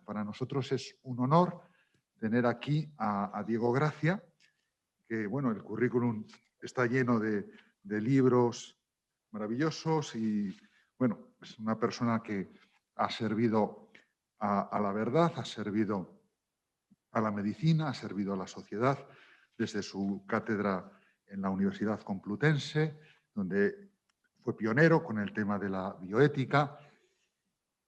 Para nosotros es un honor tener aquí a Diego Gracia, que bueno, el currículum está lleno de libros maravillosos y bueno, es una persona que ha servido a la verdad, ha servido a la medicina, ha servido a la sociedad desde su cátedra en la Universidad Complutense, donde fue pionero con el tema de la bioética.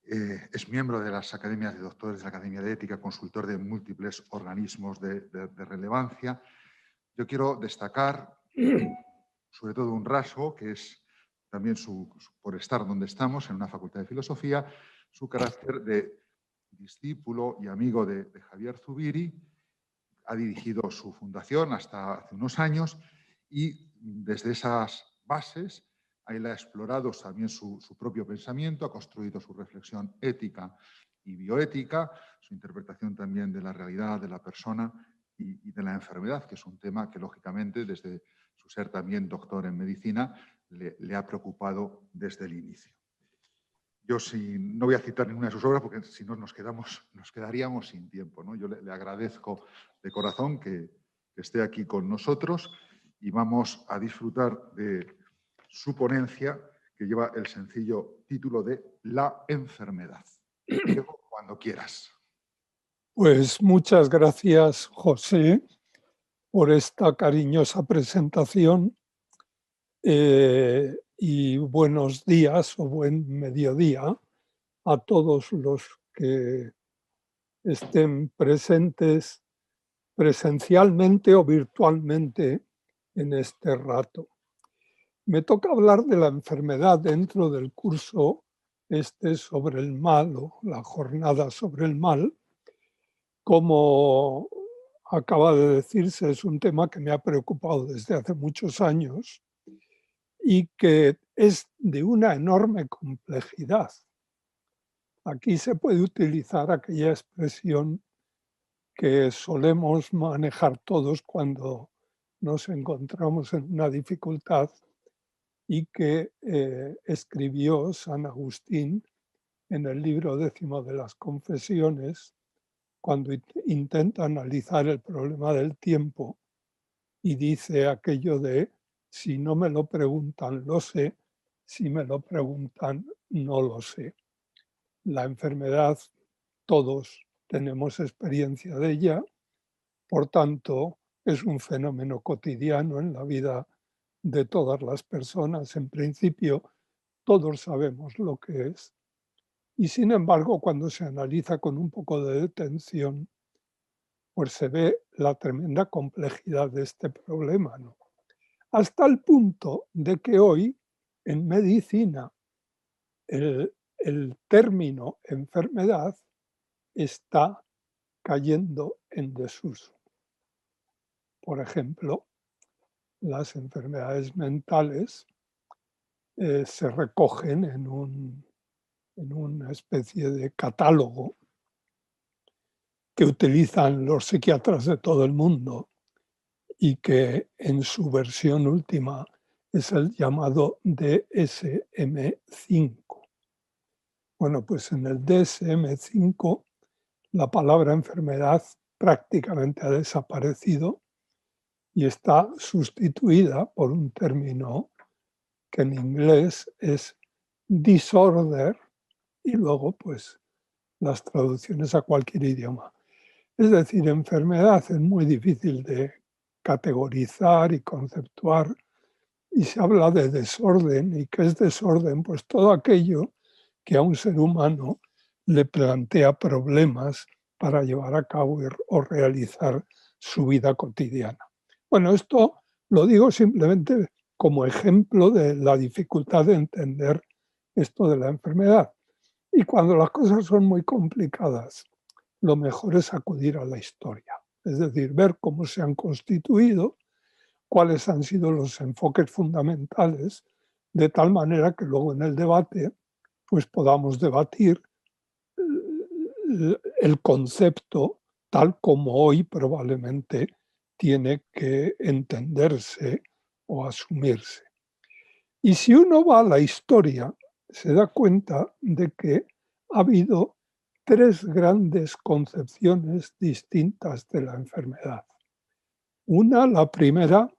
Es miembro de las academias de doctores de la Academia de Ética, consultor de múltiples organismos de relevancia. Yo quiero destacar, sobre todo, un rasgo que es también por estar donde estamos, en una facultad de filosofía, su carácter de discípulo y amigo de Javier Zubiri. Ha dirigido su fundación hasta hace unos años y desde esas bases él ha explorado también su propio pensamiento, ha construido su reflexión ética y bioética, su interpretación también de la realidad, de la persona y de la enfermedad, que es un tema que, lógicamente, desde su ser también doctor en medicina, le ha preocupado desde el inicio. Yo no voy a citar ninguna de sus obras porque si no nos quedaríamos sin tiempo, ¿no? Yo le agradezco de corazón que esté aquí con nosotros y vamos a disfrutar de su ponencia que lleva el sencillo título de La enfermedad. Diego, cuando quieras. Pues muchas gracias, José, por esta cariñosa presentación y buenos días o buen mediodía a todos los que estén presentes presencialmente o virtualmente en este rato. Me toca hablar de la enfermedad dentro del curso sobre el mal o la jornada sobre el mal. Como acaba de decirse, es un tema que me ha preocupado desde hace muchos años y que es de una enorme complejidad. Aquí se puede utilizar aquella expresión que solemos manejar todos cuando nos encontramos en una dificultad y que escribió San Agustín en el libro 10 de las Confesiones, cuando intenta analizar el problema del tiempo y dice aquello de: si no me lo preguntan, lo sé; si me lo preguntan, no lo sé. La enfermedad, todos tenemos experiencia de ella, por tanto, es un fenómeno cotidiano en la vida de todas las personas. En principio, todos sabemos lo que es. Y sin embargo, cuando se analiza con un poco de detención, pues se ve la tremenda complejidad de este problema, ¿no? Hasta el punto de que hoy, en medicina, el término enfermedad está cayendo en desuso. Por ejemplo, las enfermedades mentales se recogen en una especie de catálogo que utilizan los psiquiatras de todo el mundo y que en su versión última es el llamado DSM-5. Bueno, pues en el DSM-5 la palabra enfermedad prácticamente ha desaparecido y está sustituida por un término que en inglés es disorder, y luego pues las traducciones a cualquier idioma. Es decir, enfermedad es muy difícil de categorizar y conceptuar, y se habla de desorden. ¿Y qué es desorden? Pues todo aquello que a un ser humano le plantea problemas para llevar a cabo o realizar su vida cotidiana. Bueno, esto lo digo simplemente como ejemplo de la dificultad de entender esto de la enfermedad. Y cuando las cosas son muy complicadas, lo mejor es acudir a la historia, es decir, ver cómo se han constituido, cuáles han sido los enfoques fundamentales, de tal manera que luego en el debate pues podamos debatir el concepto tal como hoy probablemente tiene que entenderse o asumirse. Y si uno va a la historia, se da cuenta de que ha habido tres grandes concepciones distintas de la enfermedad. Una, la primera,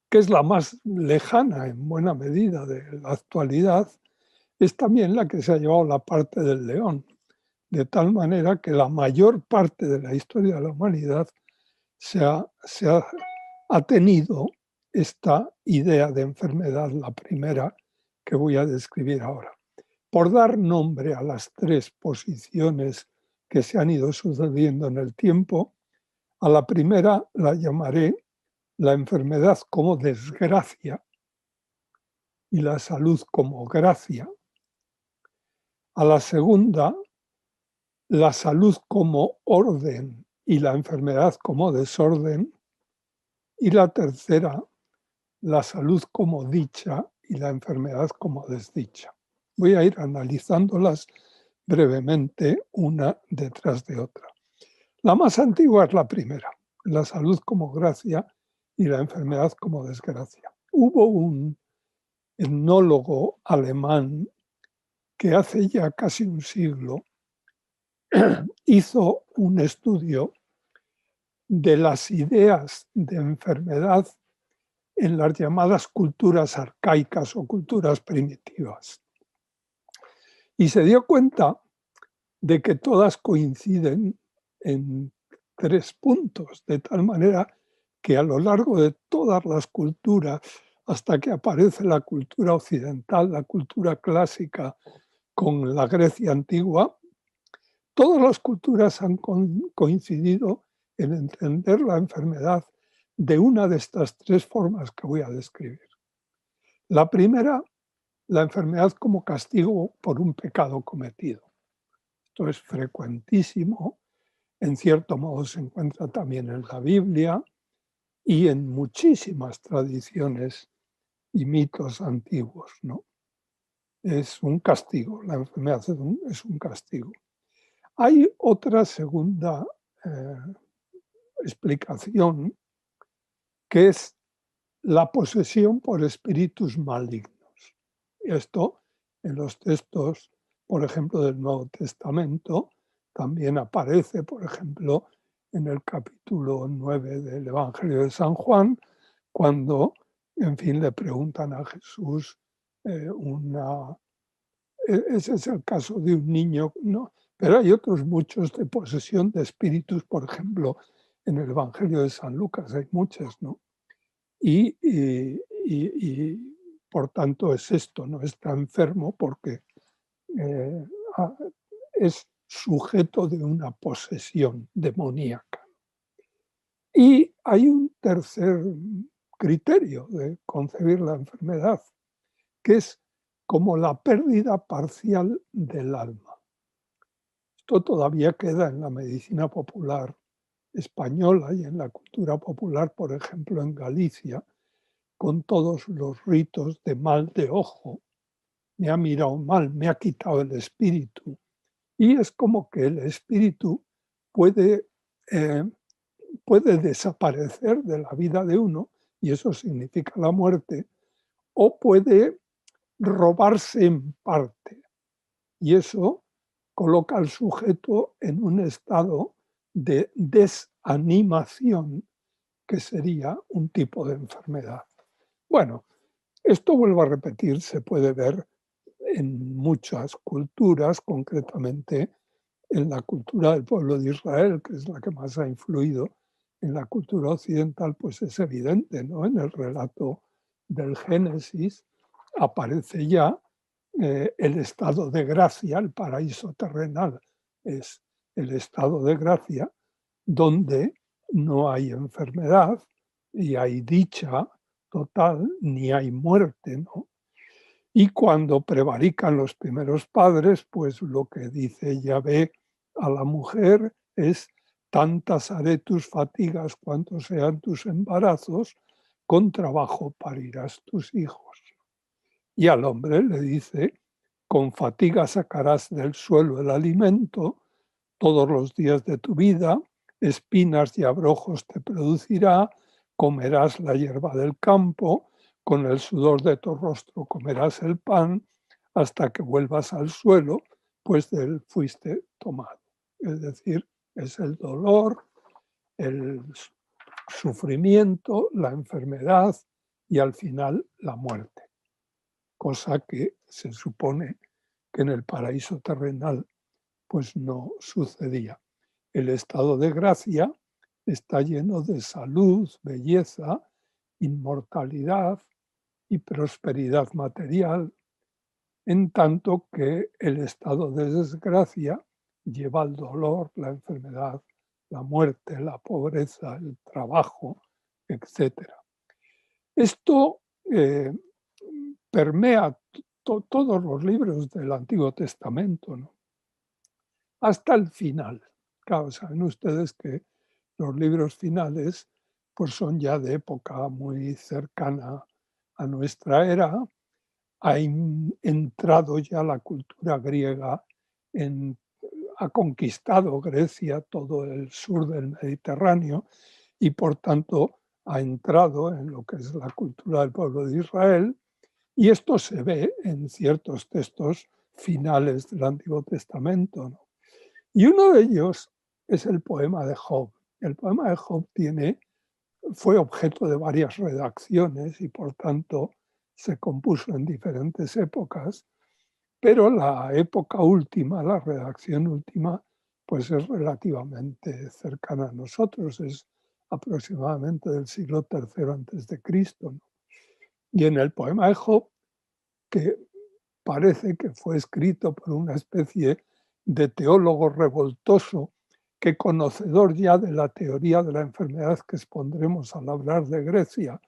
que es la más lejana en buena medida de la actualidad, es también la que se ha llevado la parte del león, de tal manera que la mayor parte de la historia de la humanidad ha tenido esta idea de enfermedad, la primera que voy a describir ahora. Por dar nombre a las tres posiciones que se han ido sucediendo en el tiempo, a la primera la llamaré la enfermedad como desgracia y la salud como gracia. A la segunda, la salud como orden y la enfermedad como desorden. Y la tercera, la salud como dicha y la enfermedad como desdicha. Voy a ir analizándolas brevemente una detrás de otra. La más antigua es la primera, la salud como gracia y la enfermedad como desgracia. Hubo un etnólogo alemán que hace ya casi un siglo hizo un estudio de las ideas de enfermedad en las llamadas culturas arcaicas o culturas primitivas. Y se dio cuenta de que todas coinciden en tres puntos, de tal manera que a lo largo de todas las culturas, hasta que aparece la cultura occidental, la cultura clásica con la Grecia antigua, todas las culturas han coincidido en entender la enfermedad de una de estas tres formas que voy a describir. La primera, la enfermedad como castigo por un pecado cometido. Esto es frecuentísimo, en cierto modo se encuentra también en la Biblia y en muchísimas tradiciones y mitos antiguos, ¿no? Es un castigo, la enfermedad es un castigo. Hay otra segunda explicación, que es la posesión por espíritus malignos. Esto en los textos, por ejemplo, del Nuevo Testamento, también aparece, por ejemplo, en el capítulo 9 del Evangelio de San Juan, cuando, en fin, le preguntan a Jesús ese es el caso de un niño, ¿no? Pero hay otros muchos de posesión de espíritus, por ejemplo, en el Evangelio de San Lucas hay muchas, ¿no? Y por tanto es esto, no está enfermo porque es sujeto de una posesión demoníaca. Y hay un tercer criterio de concebir la enfermedad, que es como la pérdida parcial del alma. Esto todavía queda en la medicina popular española y en la cultura popular, por ejemplo, en Galicia, con todos los ritos de mal de ojo. Me ha mirado mal, me ha quitado el espíritu. Y es como que el espíritu puede desaparecer de la vida de uno, y eso significa la muerte, o puede robarse en parte. Y eso coloca al sujeto en un estado de desanimación, que sería un tipo de enfermedad. Bueno, esto, vuelvo a repetir, se puede ver en muchas culturas, concretamente en la cultura del pueblo de Israel, que es la que más ha influido en la cultura occidental, pues es evidente, ¿no? En el relato del Génesis aparece ya el estado de gracia, el paraíso terrenal es el estado de gracia, donde no hay enfermedad y hay dicha total, ni hay muerte, ¿no? Y cuando prevarican los primeros padres, pues lo que dice Yahvé a la mujer es: tantas haré tus fatigas cuantos sean tus embarazos, con trabajo parirás tus hijos. Y al hombre le dice: con fatiga sacarás del suelo el alimento todos los días de tu vida, espinas y abrojos te producirá, comerás la hierba del campo, con el sudor de tu rostro comerás el pan, hasta que vuelvas al suelo, pues de él fuiste tomado. Es decir, es el dolor, el sufrimiento, la enfermedad y al final la muerte. Cosa que se supone que en el paraíso terrenal pues no sucedía. El estado de gracia está lleno de salud, belleza, inmortalidad y prosperidad material, en tanto que el estado de desgracia lleva al dolor, la enfermedad, la muerte, la pobreza, el trabajo, etc. Esto permea todos los libros del Antiguo Testamento, ¿no? Hasta el final. Claro, saben ustedes que los libros finales pues son ya de época muy cercana a nuestra era. Ha entrado ya la cultura griega, ha conquistado Grecia, todo el sur del Mediterráneo, y por tanto ha entrado en lo que es la cultura del pueblo de Israel, y esto se ve en ciertos textos finales del Antiguo Testamento, ¿no? Y uno de ellos es el poema de Job. El poema de Job fue objeto de varias redacciones y por tanto se compuso en diferentes épocas, pero la época última, la redacción última, pues es relativamente cercana a nosotros, es aproximadamente del siglo III antes de Cristo, ¿no? Y en el poema de Job, que parece que fue escrito por una especie de teólogo revoltoso que, conocedor ya de la teoría de la enfermedad que expondremos al hablar de Grecia,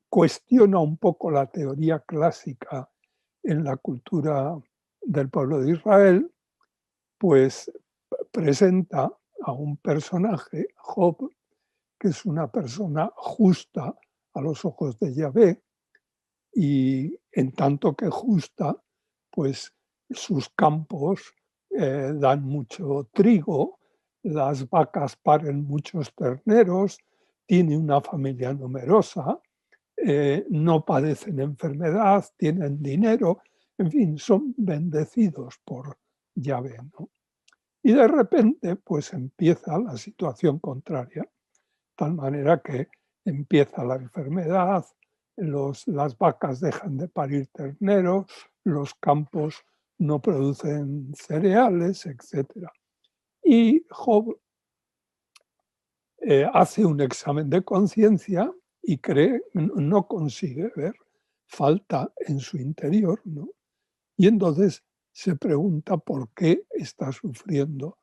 cuestiona un poco la teoría clásica en la cultura del pueblo de Israel, pues presenta a un personaje, Job, que es una persona justa a los ojos de Yahvé, y en tanto que justa, pues sus campos dan mucho trigo, las vacas paren muchos terneros, tiene una familia numerosa, no padecen enfermedad, tienen dinero, en fin, son bendecidos por Yahvé, ¿no? Y de repente, pues empieza la situación contraria, tal manera que empieza la enfermedad, las vacas dejan de parir terneros, los campos no producen cereales, etc. Y Job hace un examen de conciencia y no consigue ver falta en su interior, ¿no? Y entonces se pregunta por qué está sufriendo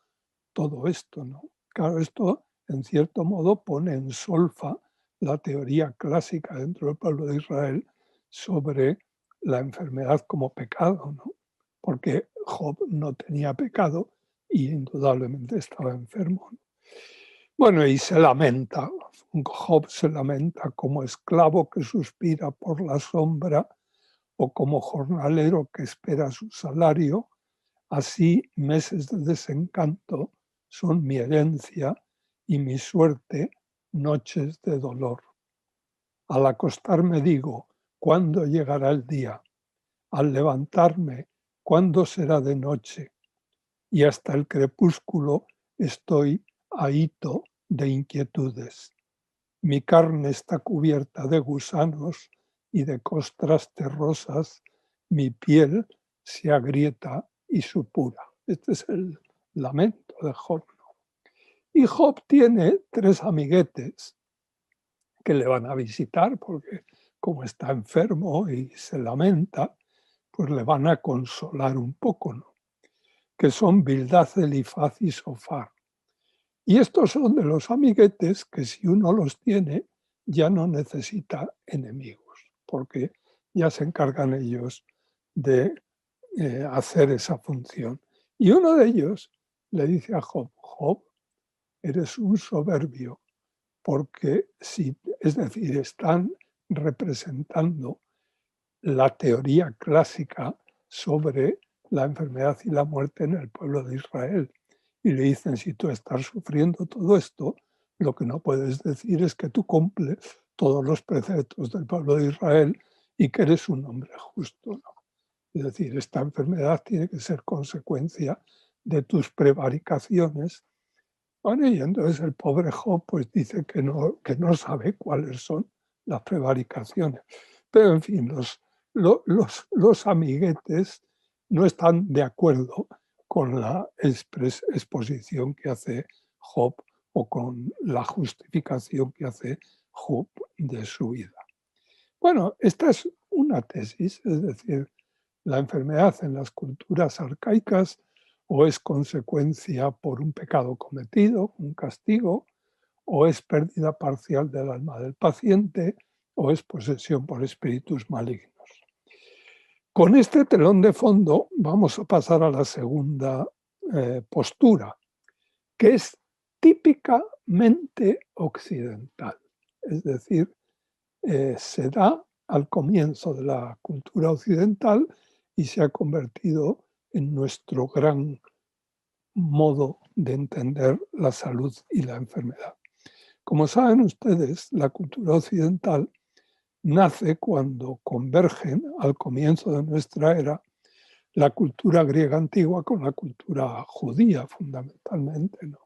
todo esto, ¿no? Claro, esto en cierto modo pone en solfa la teoría clásica dentro del pueblo de Israel sobre la enfermedad como pecado, ¿no? Porque Job no tenía pecado y indudablemente estaba enfermo, ¿no? Bueno, y se lamenta, Job se lamenta como esclavo que suspira por la sombra o como jornalero que espera su salario. Así meses de desencanto son mi herencia y mi suerte noches de dolor. Al acostarme digo, ¿cuándo llegará el día? Al levantarme, ¿cuándo será de noche? Y hasta el crepúsculo estoy ahito de inquietudes. Mi carne está cubierta de gusanos y de costras terrosas, mi piel se agrieta y supura. Este es el lamento de Job. Y Job tiene 3 amiguetes que le van a visitar porque como está enfermo y se lamenta, pues le van a consolar un poco, ¿no? Que son Bildad, Elifaz y Sofar. Y estos son de los amiguetes que si uno los tiene ya no necesita enemigos, porque ya se encargan ellos de hacer esa función. Y uno de ellos le dice a Job, Job, eres un soberbio, porque es decir, están representando la teoría clásica sobre la enfermedad y la muerte en el pueblo de Israel. Y le dicen, si tú estás sufriendo todo esto, lo que no puedes decir es que tú cumples todos los preceptos del pueblo de Israel y que eres un hombre justo, ¿no? Es decir, esta enfermedad tiene que ser consecuencia de tus prevaricaciones. Bueno, y entonces el pobre Job pues dice que no sabe cuáles son las prevaricaciones. Pero en fin, los amiguetes no están de acuerdo con la exposición que hace Job o con la justificación que hace Job de su vida. Bueno, esta es una tesis, es decir, la enfermedad en las culturas arcaicas o es consecuencia por un pecado cometido, un castigo, o es pérdida parcial del alma del paciente, o es posesión por espíritus malignos. Con este telón de fondo vamos a pasar a la segunda postura, que es típicamente occidental. Es decir, se da al comienzo de la cultura occidental y se ha convertido en nuestro gran modo de entender la salud y la enfermedad. Como saben ustedes, la cultura occidental nace cuando convergen al comienzo de nuestra era la cultura griega antigua con la cultura judía, fundamentalmente, ¿no?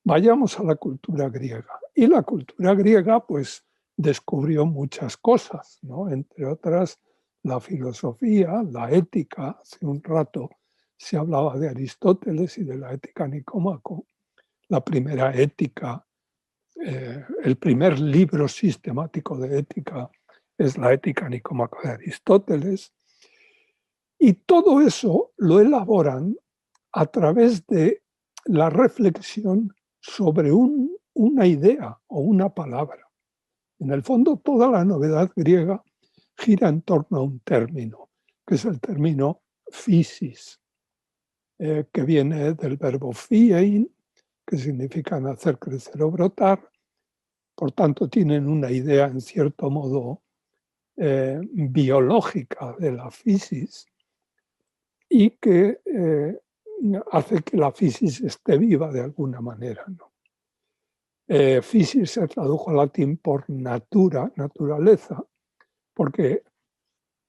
Vayamos a la cultura griega. Y la cultura griega, pues, descubrió muchas cosas, ¿no? Entre otras, la filosofía, la ética. Hace un rato se hablaba de Aristóteles y de la ética Nicómaco. La primera ética, el primer libro sistemático de ética es la ética Nicómaco de Aristóteles. Y todo eso lo elaboran a través de la reflexión sobre una idea o una palabra. En el fondo, toda la novedad griega gira en torno a un término, que es el término physis, que viene del verbo phiein, que significa hacer crecer o brotar. Por tanto, tienen una idea, en cierto modo, biológica de la physis y que hace que la physis esté viva de alguna manera, ¿no? Physis se tradujo al latín por natura, naturaleza, porque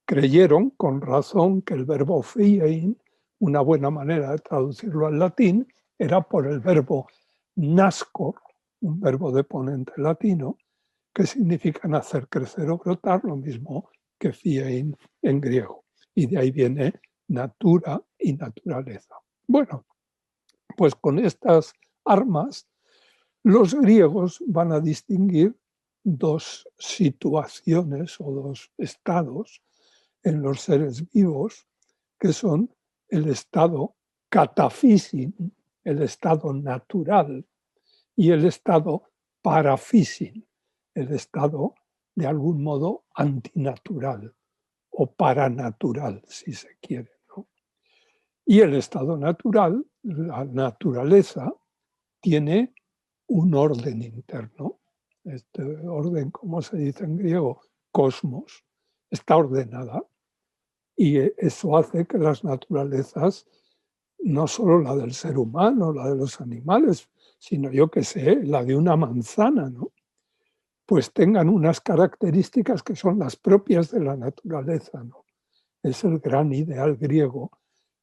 creyeron con razón que el verbo phiein, una buena manera de traducirlo al latín, era por el verbo nascor, un verbo de ponente latino, que significa hacer crecer o brotar, lo mismo que phiein en griego. Y de ahí viene natura y naturaleza. Bueno, pues con estas armas los griegos van a distinguir dos situaciones o dos estados en los seres vivos, que son el estado catafísin, el estado natural, y el estado parafísin, el estado de algún modo antinatural o paranatural, si se quiere, ¿no? Y el estado natural, la naturaleza, tiene un orden interno. Este orden, como se dice en griego, cosmos, está ordenada. Y eso hace que las naturalezas, no solo la del ser humano, la de los animales, sino yo que sé, la de una manzana, ¿no? Pues tengan unas características que son las propias de la naturaleza, ¿no? Es el gran ideal griego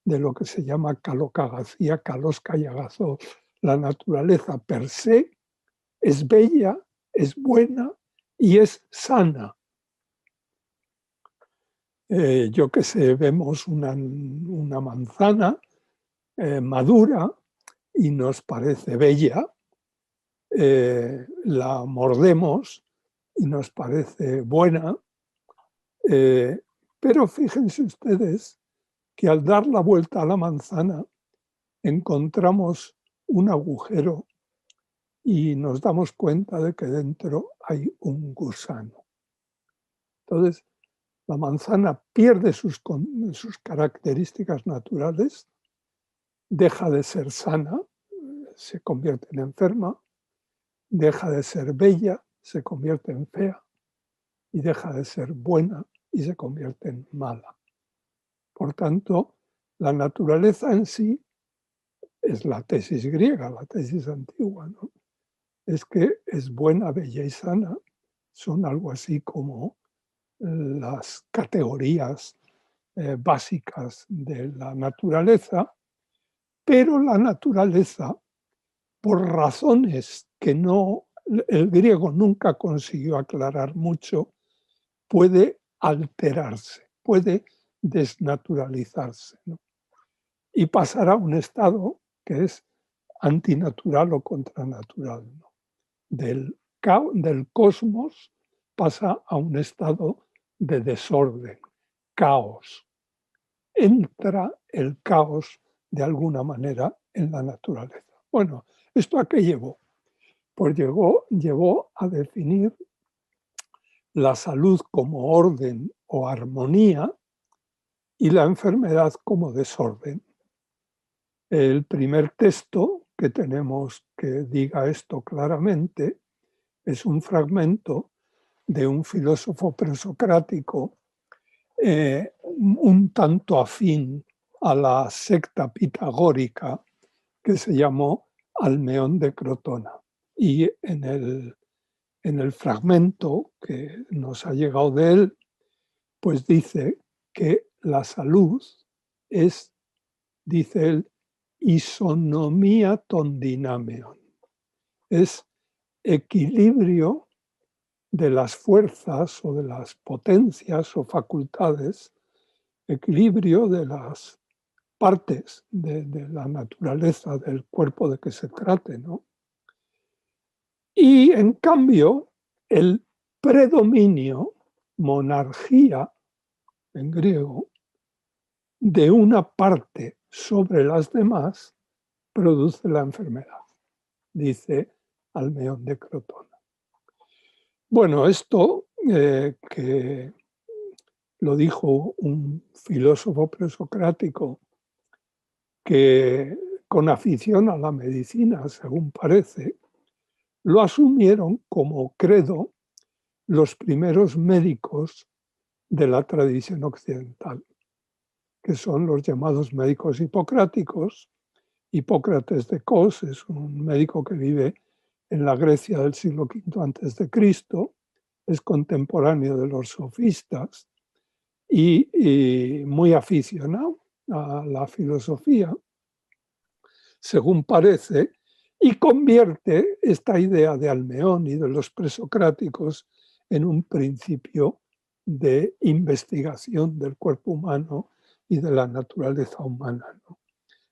de lo que se llama calocagacía, kalos kaiagazo. La naturaleza per se es bella, es buena y es sana. Yo que sé, vemos una manzana madura y nos parece bella, la mordemos y nos parece buena, pero fíjense ustedes que al dar la vuelta a la manzana encontramos un agujero y nos damos cuenta de que dentro hay un gusano. Entonces, la manzana pierde sus características naturales, deja de ser sana, se convierte en enferma, deja de ser bella, se convierte en fea, y deja de ser buena y se convierte en mala. Por tanto, la naturaleza en sí es la tesis griega, la tesis antigua, ¿no? Es que es buena, bella y sana, son algo así como las categorías básicas de la naturaleza, pero la naturaleza, por razones que el griego nunca consiguió aclarar mucho, puede alterarse, puede desnaturalizarse, ¿no? Y pasar a un estado que es antinatural o contranatural, ¿no? Del cosmos pasa a un estado de desorden, caos. Entra el caos de alguna manera en la naturaleza. Bueno, ¿esto a qué llevó? Pues llevó a definir la salud como orden o armonía y la enfermedad como desorden. El primer texto que tenemos que diga esto claramente es un fragmento de un filósofo presocrático un tanto afín a la secta pitagórica que se llamó Almeón de Crotona. Y en el fragmento que nos ha llegado de él, pues dice que la salud es, dice él, isonomía ton dinameon. Es equilibrio de las fuerzas o de las potencias o facultades, equilibrio de las partes de la naturaleza del cuerpo de que se trate, ¿no? Y en cambio, el predominio, monarquía en griego, de una parte sobre las demás produce la enfermedad, dice Almeón de Crotona. Bueno, esto que lo dijo un filósofo presocrático que con afición a la medicina, según parece, lo asumieron como credo los primeros médicos de la tradición occidental, que son los llamados médicos hipocráticos. Hipócrates de Cos es un médico que vive en la Grecia del siglo V a.C., es contemporáneo de los sofistas y muy aficionado a la filosofía, según parece, y convierte esta idea de Almeón y de los presocráticos en un principio de investigación del cuerpo humano y de la naturaleza humana, ¿no?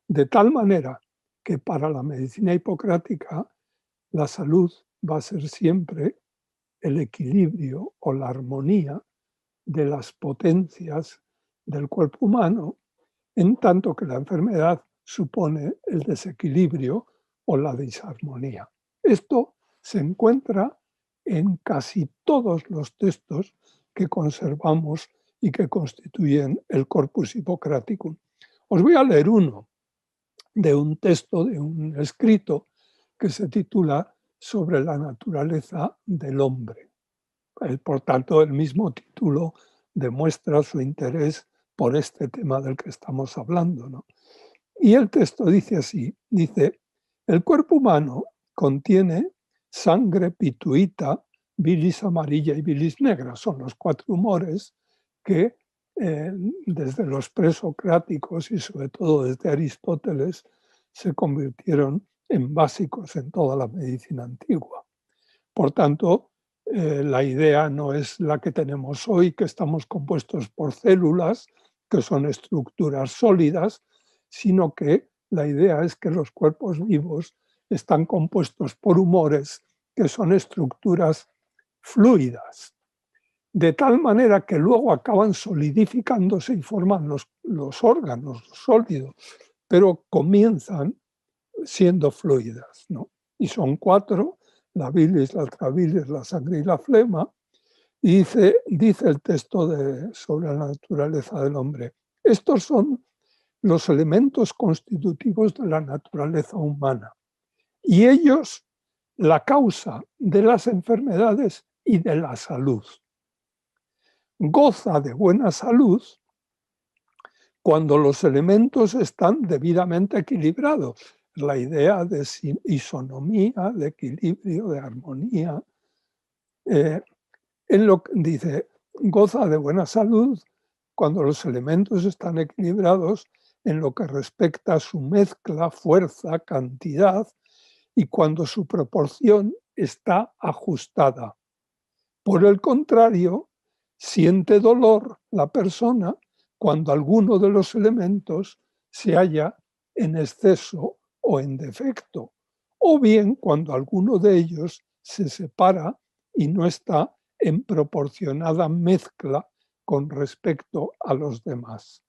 De tal manera que para la medicina hipocrática la salud va a ser siempre el equilibrio o la armonía de las potencias del cuerpo humano, en tanto que la enfermedad supone el desequilibrio o la disarmonía. Esto se encuentra en casi todos los textos que conservamos y que constituyen el Corpus Hippocraticum. Os voy a leer uno de un texto, de un escrito que se titula Sobre la naturaleza del hombre. Por tanto, el mismo título demuestra su interés por este tema del que estamos hablando, ¿no? Y el texto dice así, dice, el cuerpo humano contiene sangre, pituita, bilis amarilla y bilis negra. Son los 4 humores que desde los presocráticos y sobre todo desde Aristóteles se convirtieron en básicos en toda la medicina antigua. Por tanto, la idea no es la que tenemos hoy, que estamos compuestos por células, que son estructuras sólidas, sino que la idea es que los cuerpos vivos están compuestos por humores, que son estructuras fluidas, de tal manera que luego acaban solidificándose y forman los órganos sólidos, pero comienzan siendo fluidas, ¿no? Y son 4, la bilis, la trabilis, la sangre y la flema. Y dice el texto sobre la naturaleza del hombre, estos son los elementos constitutivos de la naturaleza humana y ellos la causa de las enfermedades y de la salud. Goza de buena salud cuando los elementos están debidamente equilibrados. La idea de isonomía, de equilibrio, de armonía. En lo que dice, goza de buena salud cuando los elementos están equilibrados en lo que respecta a su mezcla, fuerza, cantidad, y cuando su proporción está ajustada. Por el contrario, siente dolor la persona cuando alguno de los elementos se halla en exceso o en defecto, o bien cuando alguno de ellos se separa y no está en proporcionada mezcla con respecto a los demás.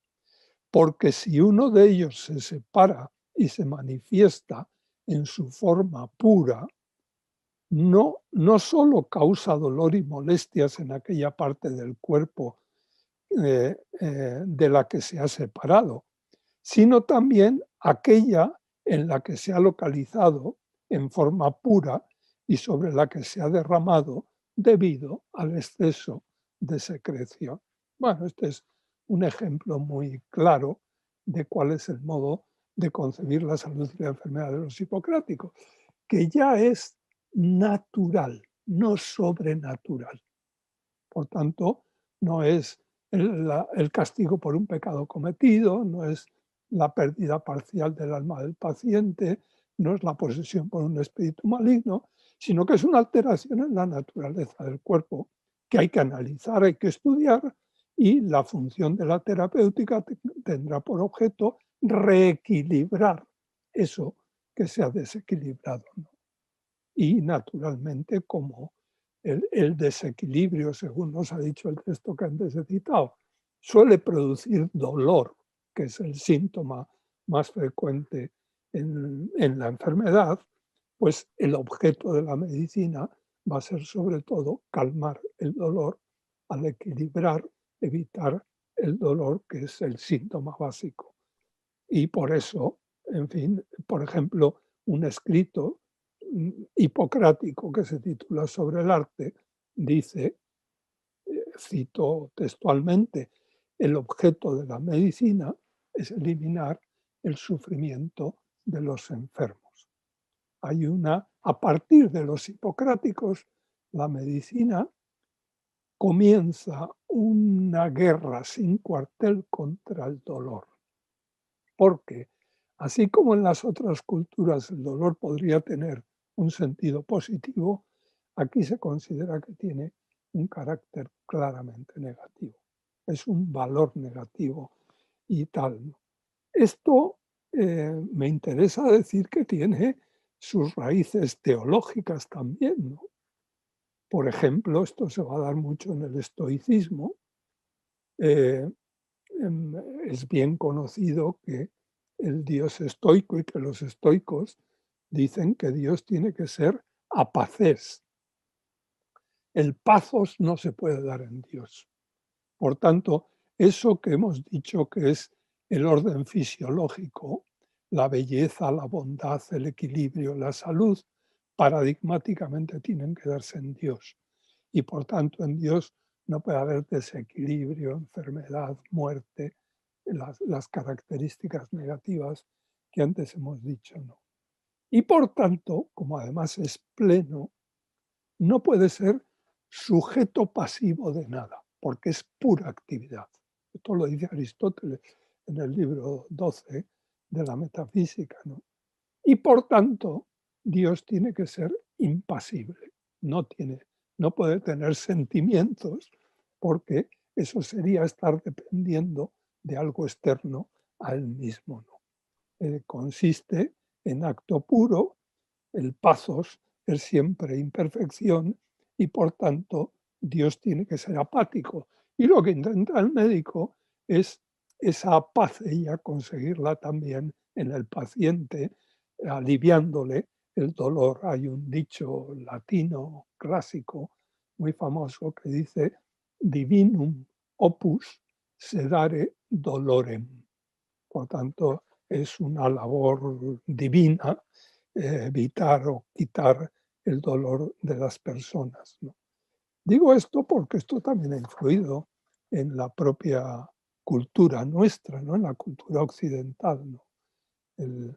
Porque si uno de ellos se separa y se manifiesta en su forma pura, no solo causa dolor y molestias en aquella parte del cuerpo de la que se ha separado, sino también aquella en la que se ha localizado en forma pura y sobre la que se ha derramado debido al exceso de secreción. Bueno, este es un ejemplo muy claro de cuál es el modo de concebir la salud y la enfermedad de los hipocráticos, que ya es natural, no sobrenatural. Por tanto, no es el castigo por un pecado cometido, no es la pérdida parcial del alma del paciente, no es la posesión por un espíritu maligno, sino que es una alteración en la naturaleza del cuerpo que hay que analizar, hay que estudiar, y la función de la terapéutica tendrá por objeto reequilibrar eso que se ha desequilibrado, ¿no? Y naturalmente, como el desequilibrio, según nos ha dicho el texto que antes he citado, suele producir dolor, que es el síntoma más frecuente en la enfermedad, pues el objeto de la medicina va a ser sobre todo calmar el dolor al equilibrar, evitar el dolor, que es el síntoma básico. Y por eso, en fin, por ejemplo, un escrito hipocrático que se titula Sobre el arte, dice, cito textualmente, el objeto de la medicina es eliminar el sufrimiento de los enfermos. A partir de los hipocráticos, la medicina comienza una guerra sin cuartel contra el dolor, porque así como en las otras culturas el dolor podría tener un sentido positivo, aquí se considera que tiene un carácter claramente negativo. Es un valor negativo y tal, ¿no? Esto me interesa decir que tiene sus raíces teológicas también, ¿no? Por ejemplo, esto se va a dar mucho en el estoicismo. Eh, es bien conocido que el Dios estoico y que los estoicos dicen que Dios tiene que ser apacés. El pazos no se puede dar en Dios. Por tanto, eso que hemos dicho que es el orden fisiológico, la belleza, la bondad, el equilibrio, la salud, paradigmáticamente tienen que darse en Dios. Y por tanto, en Dios no puede haber desequilibrio, enfermedad, muerte, las características negativas que antes hemos dicho, ¿no? Y por tanto, como además es pleno, no puede ser sujeto pasivo de nada, porque es pura actividad. Esto lo dice Aristóteles en el libro 12 de la Metafísica, ¿no? Y por tanto, Dios tiene que ser impasible, no puede tener sentimientos, porque eso sería estar dependiendo de algo externo a él mismo, ¿no? Consiste en acto puro, el pathos es siempre imperfección y por tanto Dios tiene que ser apático. Y lo que intenta el médico es esa apatía conseguirla también en el paciente, aliviándole el dolor. Hay un dicho latino clásico muy famoso que dice divinum opus sedare dolorem. Por tanto, es una labor divina evitar o quitar el dolor de las personas, ¿no? Digo esto porque esto también ha influido en la propia cultura nuestra, ¿no? En la cultura occidental, ¿no? El-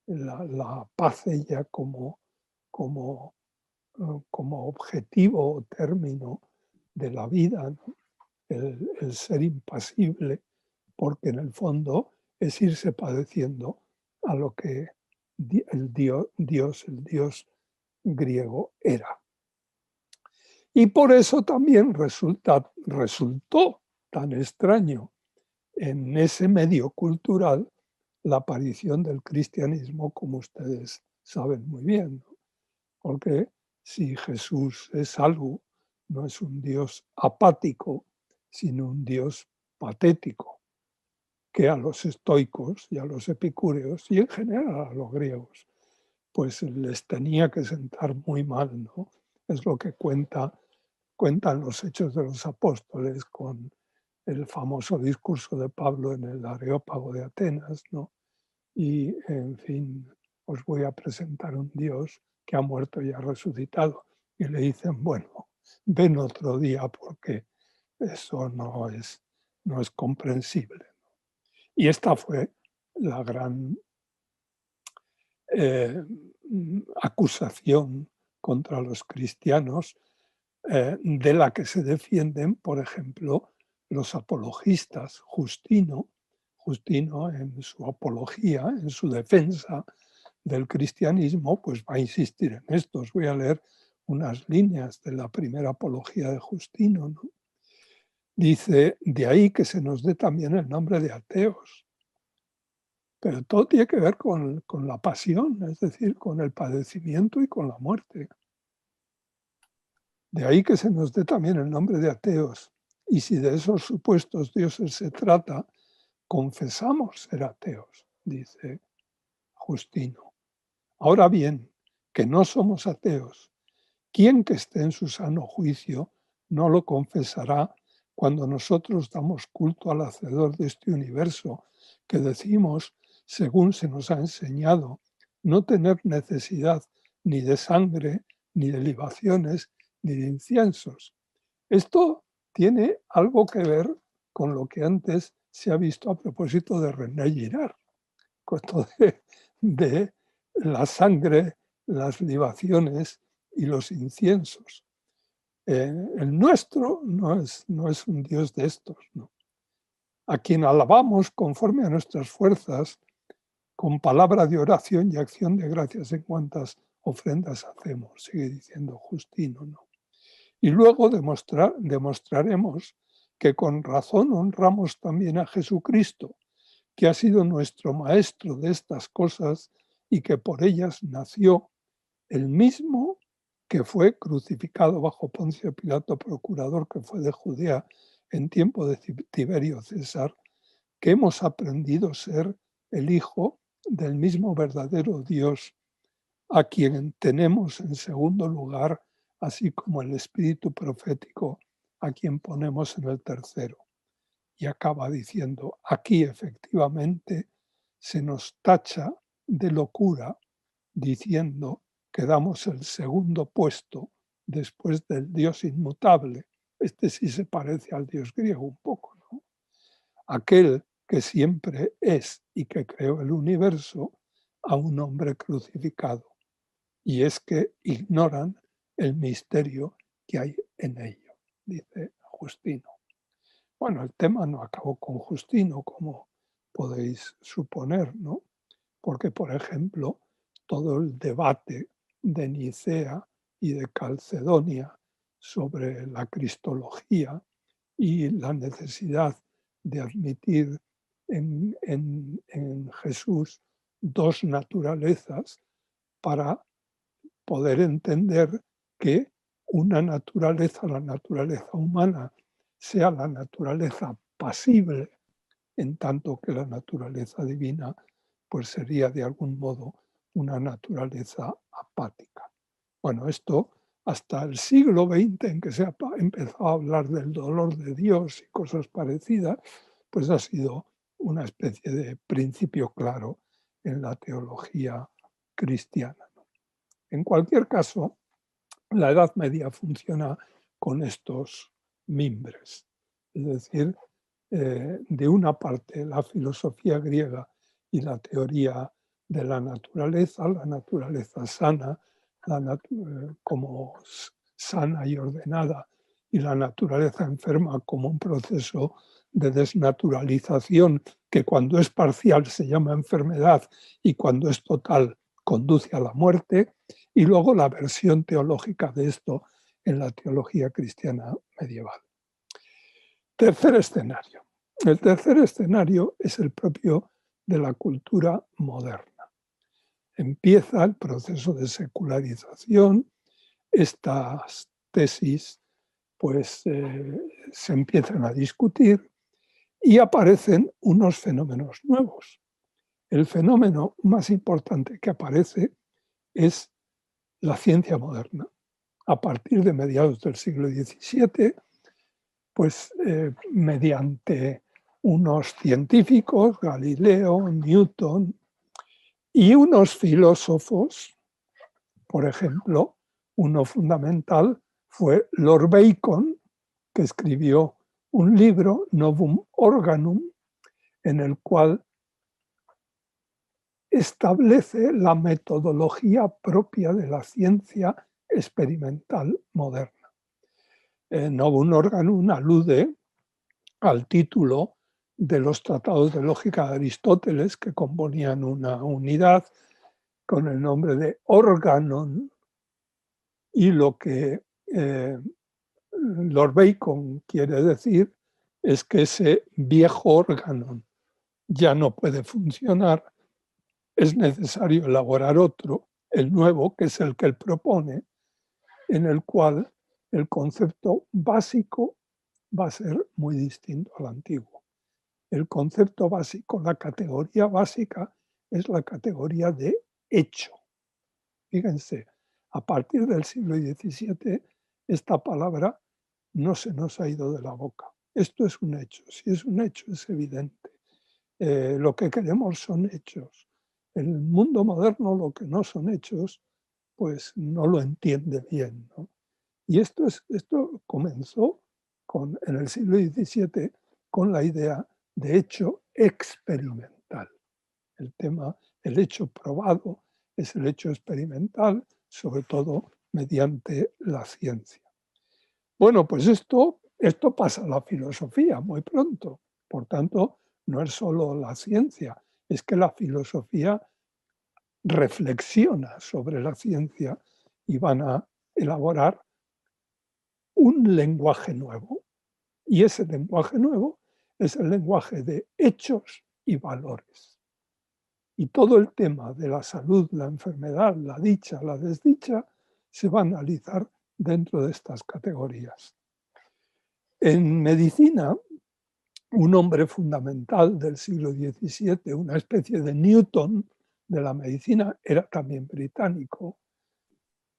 la paz ella como objetivo o término de la vida, ¿no? el ser impasible, porque en el fondo es irse padeciendo a lo que el Dios griego era. Y por eso también resultó tan extraño en ese medio cultural la aparición del cristianismo, como ustedes saben muy bien, ¿no? Porque si Jesús es algo, no es un Dios apático, sino un Dios patético, que a los estoicos y a los epicúreos, y en general a los griegos, pues les tenía que sentar muy mal, ¿no? Es lo que cuentan los Hechos de los Apóstoles con el famoso discurso de Pablo en el Areópago de Atenas, ¿no? Y, en fin, os voy a presentar un Dios que ha muerto y ha resucitado. Y le dicen, bueno, ven otro día porque eso no es comprensible. Y esta fue la gran acusación contra los cristianos, de la que se defienden, por ejemplo, los apologistas. Justino en su apología, en su defensa del cristianismo, pues va a insistir en esto. Os voy a leer unas líneas de la primera apología de Justino, ¿no? Dice, de ahí que se nos dé también el nombre de ateos. Pero todo tiene que ver con la pasión, es decir, con el padecimiento y con la muerte. De ahí que se nos dé también el nombre de ateos. Y si de esos supuestos dioses se trata, confesamos ser ateos, dice Justino. Ahora bien, que no somos ateos, ¿quién que esté en su sano juicio no lo confesará cuando nosotros damos culto al Hacedor de este universo, que decimos, según se nos ha enseñado, no tener necesidad ni de sangre, ni de libaciones, ni de inciensos? Esto tiene algo que ver con lo que antes se ha visto a propósito de René Girard, con esto de la sangre, las libaciones y los inciensos. El nuestro no es un Dios de estos, ¿no? A quien alabamos conforme a nuestras fuerzas, con palabra de oración y acción de gracias en cuantas ofrendas hacemos, sigue diciendo Justino, ¿no? Y luego demostraremos que con razón honramos también a Jesucristo, que ha sido nuestro maestro de estas cosas y que por ellas nació, el mismo que fue crucificado bajo Poncio Pilato, procurador que fue de Judea en tiempo de Tiberio César, que hemos aprendido ser el Hijo del mismo verdadero Dios, a quien tenemos en segundo lugar, así como el espíritu profético, a quien ponemos en el tercero. Y acaba diciendo, aquí efectivamente se nos tacha de locura, diciendo que damos el segundo puesto después del Dios inmutable. Este sí se parece al Dios griego un poco, ¿no? Aquel que siempre es y que creó el universo, a un hombre crucificado. Y es que ignoran el misterio que hay en ello, dice Justino. Bueno, el tema no acabó con Justino, como podéis suponer, ¿no? Porque, por ejemplo, todo el debate de Nicea y de Calcedonia sobre la cristología y la necesidad de admitir en Jesús dos naturalezas para poder entender que una naturaleza, la naturaleza humana, sea la naturaleza pasible, en tanto que la naturaleza divina pues sería de algún modo una naturaleza apática. Bueno, esto hasta el siglo XX, en que se ha empezado a hablar del dolor de Dios y cosas parecidas, pues ha sido una especie de principio claro en la teología cristiana. En cualquier caso, la Edad Media funciona con estos mimbres. Es decir, de una parte la filosofía griega y la teoría de la naturaleza sana, como sana y ordenada y la naturaleza enferma como un proceso de desnaturalización que cuando es parcial se llama enfermedad y cuando es total conduce a la muerte, y luego la versión teológica de esto en la teología cristiana medieval. Tercer escenario. El tercer escenario es el propio de la cultura moderna. Empieza el proceso de secularización, estas tesis pues se empiezan a discutir y aparecen unos fenómenos nuevos. El fenómeno más importante que aparece es la ciencia moderna. A partir de mediados del siglo XVII, pues mediante unos científicos, Galileo, Newton, y unos filósofos, por ejemplo, uno fundamental fue Lord Bacon, que escribió un libro, Novum Organum, en el cual establece la metodología propia de la ciencia experimental moderna. Novum Organum alude al título de los tratados de lógica de Aristóteles, que componían una unidad con el nombre de Organon, y lo que Lord Bacon quiere decir es que ese viejo órgano ya no puede funcionar, es necesario elaborar otro, el nuevo, que es el que él propone, en el cual el concepto básico va a ser muy distinto al antiguo. El concepto básico, la categoría básica, es la categoría de hecho. Fíjense, a partir del siglo XVII, esta palabra no se nos ha ido de la boca. Esto es un hecho. Si es un hecho, es evidente. Lo que queremos son hechos. El mundo moderno, lo que no son hechos, pues no lo entiende bien, ¿no? Y esto comenzó en el siglo XVII con la idea de hecho experimental. El hecho probado es el hecho experimental, sobre todo mediante la ciencia. Bueno, pues esto pasa a la filosofía muy pronto. Por tanto, no es solo la ciencia, es que la filosofía reflexiona sobre la ciencia y van a elaborar un lenguaje nuevo. Y ese lenguaje nuevo es el lenguaje de hechos y valores. Y todo el tema de la salud, la enfermedad, la dicha, la desdicha, se va a analizar dentro de estas categorías. En medicina, un hombre fundamental del siglo XVII, una especie de Newton de la medicina, era también británico,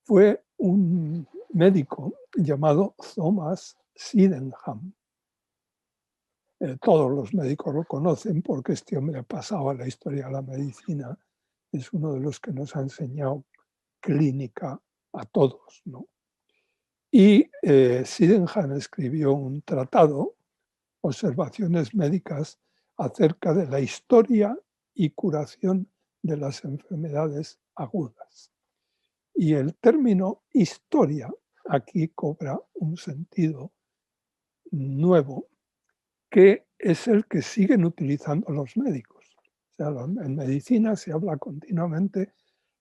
fue un médico llamado Thomas Sydenham. Todos los médicos lo conocen porque este hombre pasaba la historia de la medicina, es uno de los que nos ha enseñado clínica a todos, ¿no? Y Sydenham escribió un tratado, Observaciones médicas, acerca de la historia y curación de las enfermedades agudas. Y el término historia aquí cobra un sentido nuevo, que es el que siguen utilizando los médicos. O sea, en medicina se habla continuamente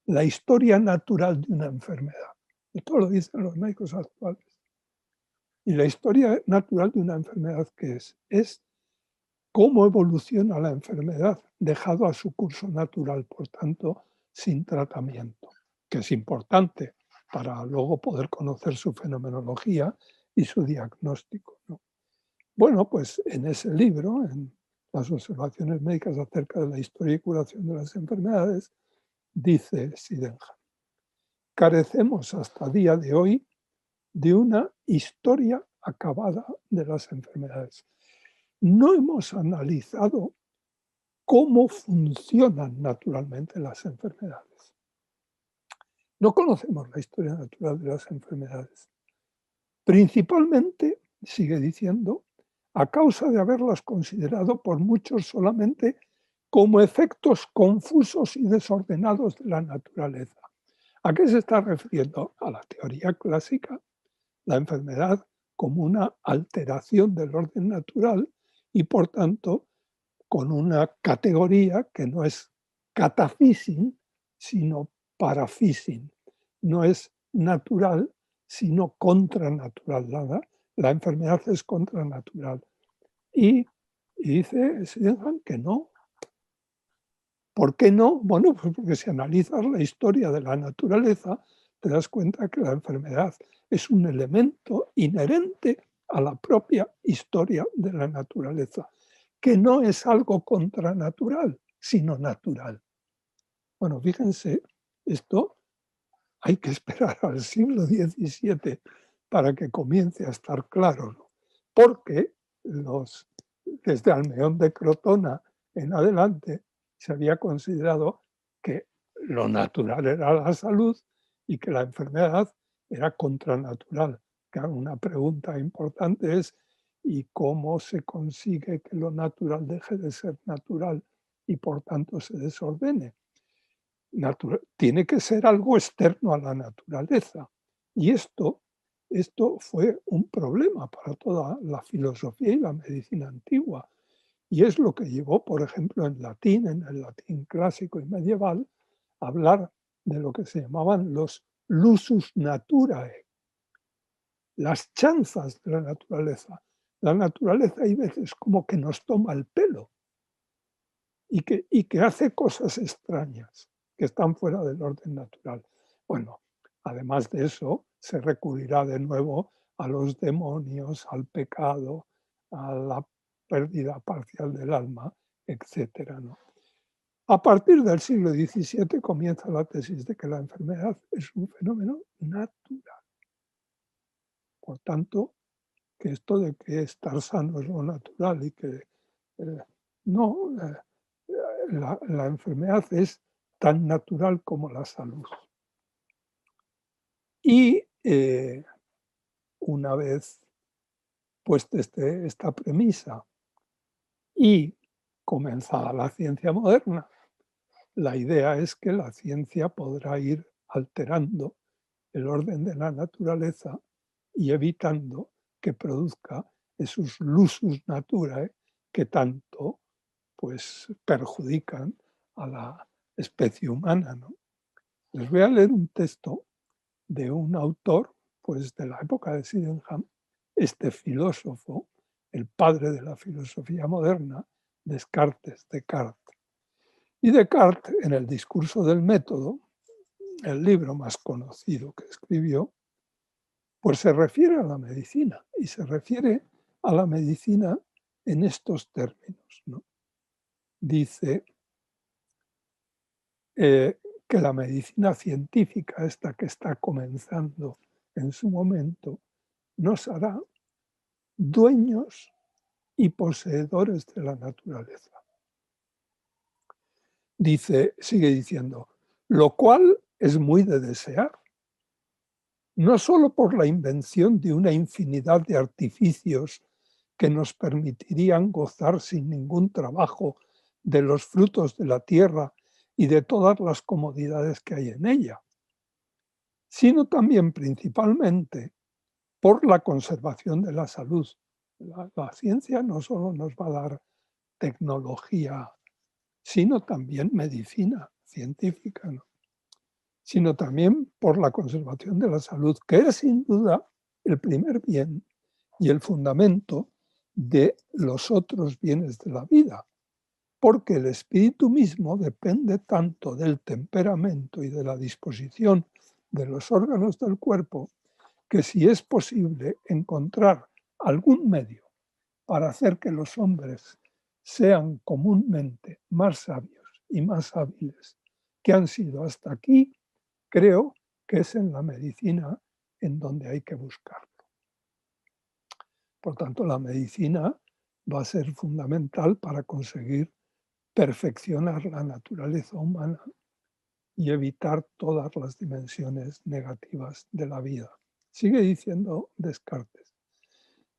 la historia natural de una enfermedad. Esto lo dicen los médicos actuales. Y la historia natural de una enfermedad, ¿qué es? Es cómo evoluciona la enfermedad dejado a su curso natural, por tanto, sin tratamiento, que es importante para luego poder conocer su fenomenología y su diagnóstico, ¿no? Bueno, pues en ese libro, en las observaciones médicas acerca de la historia y curación de las enfermedades, dice Sydenham: carecemos hasta el día de hoy de una historia acabada de las enfermedades. No hemos analizado cómo funcionan naturalmente las enfermedades. No conocemos la historia natural de las enfermedades. Principalmente, sigue diciendo, a causa de haberlas considerado por muchos solamente como efectos confusos y desordenados de la naturaleza. ¿A qué se está refiriendo? A la teoría clásica. La enfermedad como una alteración del orden natural y, por tanto, con una categoría que no es catafísin, sino parafísin. No es natural, sino contranatural. La enfermedad es contranatural. Y dice Sydenham que no. ¿Por qué no? Bueno, pues porque si analizas la historia de la naturaleza, te das cuenta que la enfermedad es un elemento inherente a la propia historia de la naturaleza, que no es algo contranatural, sino natural. Bueno, fíjense, esto hay que esperar al siglo XVII para que comience a estar claro, ¿no? Porque desde Almeón de Crotona en adelante se había considerado que lo natural era la salud y que la enfermedad era contranatural. Claro, una pregunta importante es ¿y cómo se consigue que lo natural deje de ser natural y por tanto se desordene? Tiene que ser algo externo a la naturaleza. Y esto fue un problema para toda la filosofía y la medicina antigua. Y es lo que llevó, por ejemplo, en el latín clásico y medieval, a hablar de lo que se llamaban los lusus naturae, las chanzas de la naturaleza. La naturaleza hay veces como que nos toma el pelo y que hace cosas extrañas que están fuera del orden natural. Bueno, además de eso, se recurrirá de nuevo a los demonios, al pecado, a la pérdida parcial del alma, etcétera, ¿no? A partir del siglo XVII comienza la tesis de que la enfermedad es un fenómeno natural. Por tanto, que esto de que estar sano es lo natural y que no, la enfermedad es tan natural como la salud. Y una vez puesta esta premisa y comenzada la ciencia moderna, la idea es que la ciencia podrá ir alterando el orden de la naturaleza y evitando que produzca esos lusus naturae que tanto pues, perjudican a la especie humana, ¿no? Les voy a leer un texto de un autor pues, de la época de Sydenham, este filósofo, el padre de la filosofía moderna, Descartes. Y Descartes, en el discurso del método, el libro más conocido que escribió, pues se refiere a la medicina y se refiere a la medicina en estos términos, ¿no? Dice que la medicina científica, esta que está comenzando en su momento, nos hará dueños y poseedores de la naturaleza. Sigue diciendo, lo cual es muy de desear, no solo por la invención de una infinidad de artificios que nos permitirían gozar sin ningún trabajo de los frutos de la tierra y de todas las comodidades que hay en ella, sino también principalmente por la conservación de la salud. La ciencia no solo nos va a dar tecnología, sino también medicina científica, ¿no? Sino también por la conservación de la salud, que es sin duda el primer bien y el fundamento de los otros bienes de la vida, porque el espíritu mismo depende tanto del temperamento y de la disposición de los órganos del cuerpo, que si es posible encontrar algún medio para hacer que los hombres sean comúnmente más sabios y más hábiles que han sido hasta aquí, creo que es en la medicina en donde hay que buscarlo. Por tanto, la medicina va a ser fundamental para conseguir perfeccionar la naturaleza humana y evitar todas las dimensiones negativas de la vida. Sigue diciendo Descartes.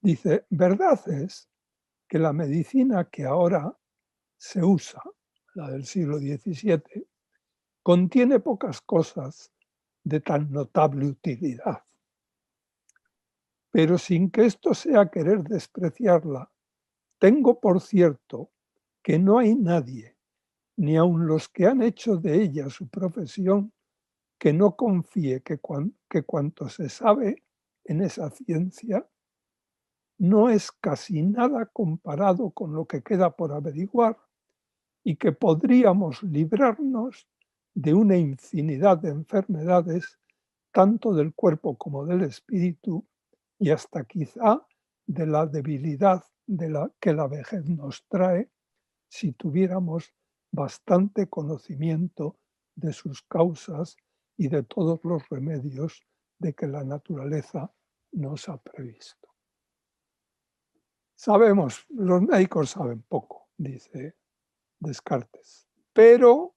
Dice, verdad es que la medicina que ahora se usa, la del siglo XVII, contiene pocas cosas de tan notable utilidad. pero sin que esto sea querer despreciarla, tengo por cierto que no hay nadie, ni aun los que han hecho de ella su profesión, que no confíe que cuanto se sabe en esa ciencia no es casi nada comparado con lo que queda por averiguar y que podríamos librarnos de una infinidad de enfermedades, tanto del cuerpo como del espíritu, y hasta quizá de la debilidad que la vejez nos trae, si tuviéramos bastante conocimiento de sus causas y de todos los remedios de que la naturaleza nos ha previsto. Sabemos, los médicos saben poco, dice Descartes, pero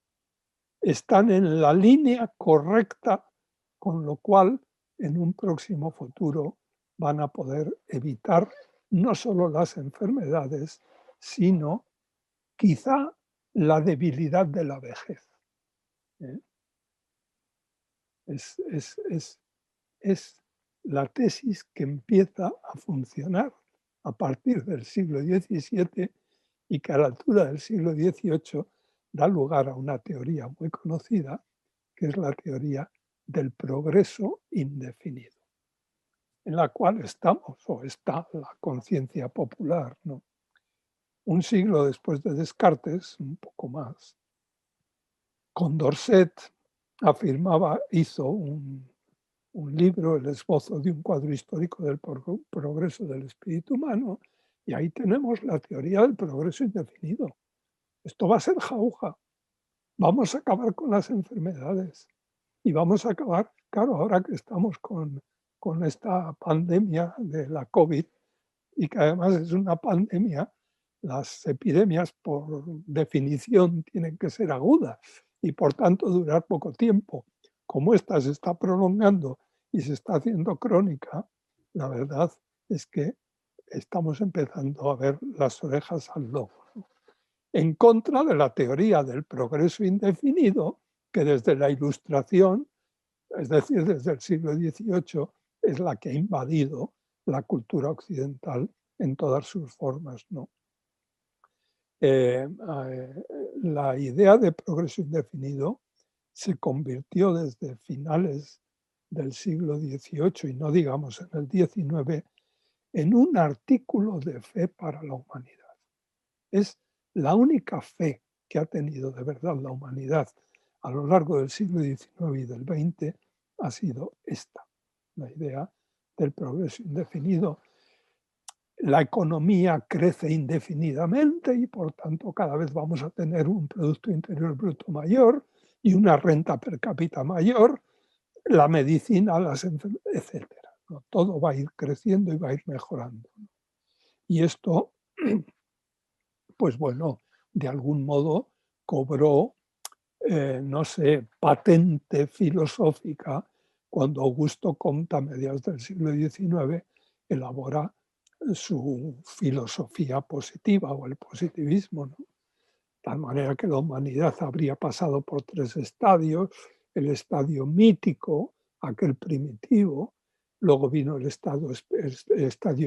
están en la línea correcta, con lo cual en un próximo futuro van a poder evitar no solo las enfermedades, sino quizá la debilidad de la vejez. ¿Eh? Es la tesis que empieza a funcionar a partir del siglo XVII y que a la altura del siglo XVIII da lugar a una teoría muy conocida, que es la teoría del progreso indefinido, en la cual estamos, o está la conciencia popular, ¿no? Un siglo después de Descartes, un poco más, Condorcet hizo un libro, el esbozo de un cuadro histórico del progreso del espíritu humano, y ahí tenemos la teoría del progreso indefinido. Esto va a ser jauja. Vamos a acabar con las enfermedades y vamos a acabar, claro, ahora que estamos con esta pandemia de la COVID y que además es una pandemia, las epidemias por definición tienen que ser agudas y por tanto durar poco tiempo. Como esta se está prolongando y se está haciendo crónica, la verdad es que estamos empezando a ver las orejas al lobo, ¿no? En contra de la teoría del progreso indefinido, que desde la Ilustración, es decir, desde el siglo XVIII, es la que ha invadido la cultura occidental en todas sus formas, ¿no? La idea de progreso indefinido se convirtió desde finales del siglo XVIII, y no digamos en el XIX, en un artículo de fe para la humanidad. Es la única fe que ha tenido de verdad la humanidad a lo largo del siglo XIX y del XX ha sido esta, la idea del progreso indefinido. La economía crece indefinidamente y por tanto cada vez vamos a tener un Producto Interior Bruto mayor y una renta per cápita mayor, la medicina, etcétera, ¿no? Todo va a ir creciendo y va a ir mejorando. Y esto, pues bueno, de algún modo cobró, no sé, patente filosófica cuando Augusto Comte, a mediados del siglo XIX, elabora su filosofía positiva o el positivismo, ¿no? De tal manera que la humanidad habría pasado por tres estadios: el estadio mítico, aquel primitivo, luego vino el estadio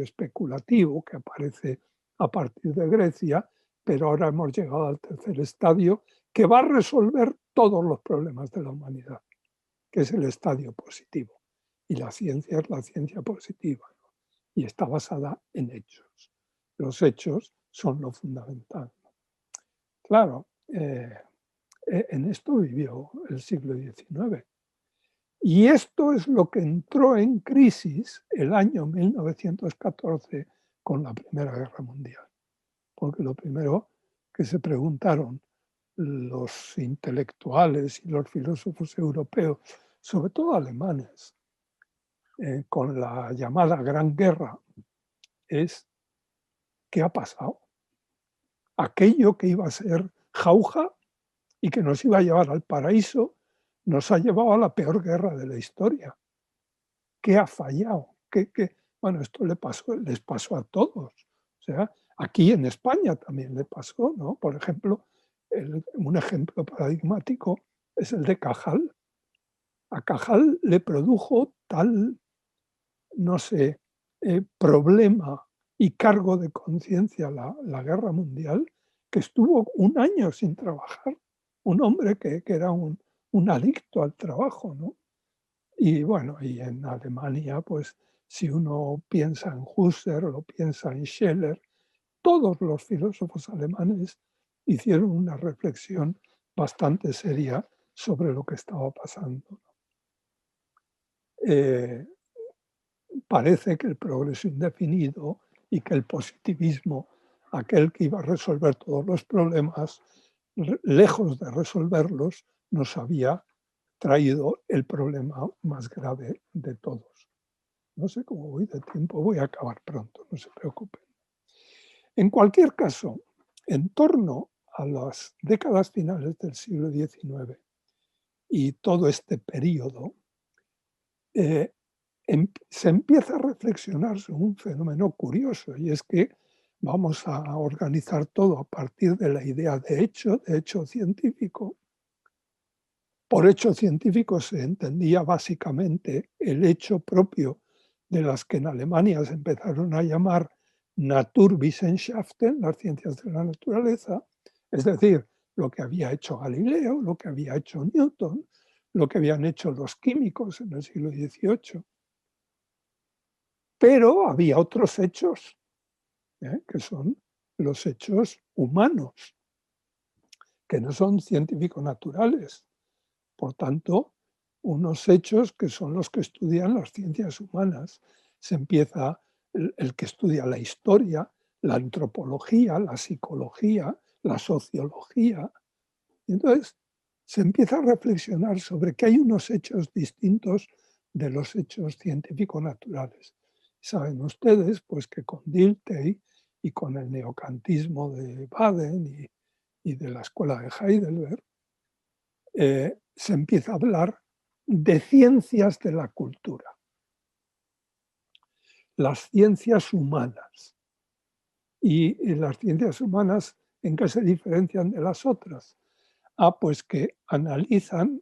especulativo, que aparece a partir de Grecia, pero ahora hemos llegado al tercer estadio, que va a resolver todos los problemas de la humanidad, que es el estadio positivo. Y la ciencia es la ciencia positiva, ¿no? Y está basada en hechos. Los hechos son lo fundamental. Claro, en esto vivió el siglo XIX. Y esto es lo que entró en crisis el año 1914 con la Primera Guerra Mundial. Porque lo primero que se preguntaron los intelectuales y los filósofos europeos, sobre todo alemanes, con la llamada Gran Guerra, es ¿qué ha pasado? Aquello que iba a ser jauja y que nos iba a llevar al paraíso, nos ha llevado a la peor guerra de la historia. ¿Qué ha fallado? Bueno, esto les pasó a todos. O sea, aquí en España también le pasó, ¿no? Por ejemplo, un ejemplo paradigmático es el de Cajal. A Cajal le produjo tal, no sé, problema y cargo de conciencia la guerra mundial, que estuvo un año sin trabajar, un hombre que era un adicto al trabajo, ¿no? Y bueno, y en Alemania, pues si uno piensa en Husserl o piensa en Scheler, todos los filósofos alemanes hicieron una reflexión bastante seria sobre lo que estaba pasando. Parece que el progreso indefinido y que el positivismo, aquel que iba a resolver todos los problemas, lejos de resolverlos, nos había traído el problema más grave de todos. No sé cómo voy de tiempo, voy a acabar pronto, no se preocupen. En cualquier caso, en torno a las décadas finales del siglo XIX y todo este periodo, se empieza a reflexionar sobre un fenómeno curioso, y es que vamos a organizar todo a partir de la idea de hecho científico. Por hecho científico se entendía básicamente el hecho propio de las que en Alemania se empezaron a llamar Naturwissenschaften, las ciencias de la naturaleza, es decir, lo que había hecho Galileo, lo que había hecho Newton, lo que habían hecho los químicos en el siglo XVIII. Pero había otros hechos, que son los hechos humanos, que no son científico-naturales. Por tanto, unos hechos que son los que estudian las ciencias humanas. Se empieza el que estudia la historia, la antropología, la psicología, la sociología. Y entonces se empieza a reflexionar sobre que hay unos hechos distintos de los hechos científico-naturales. Saben ustedes pues, que con Dilthey y con el neocantismo de Baden y de la escuela de Heidelberg, se empieza a hablar de ciencias de la cultura, las ciencias humanas. Y las ciencias humanas, ¿en qué se diferencian de las otras? Pues que analizan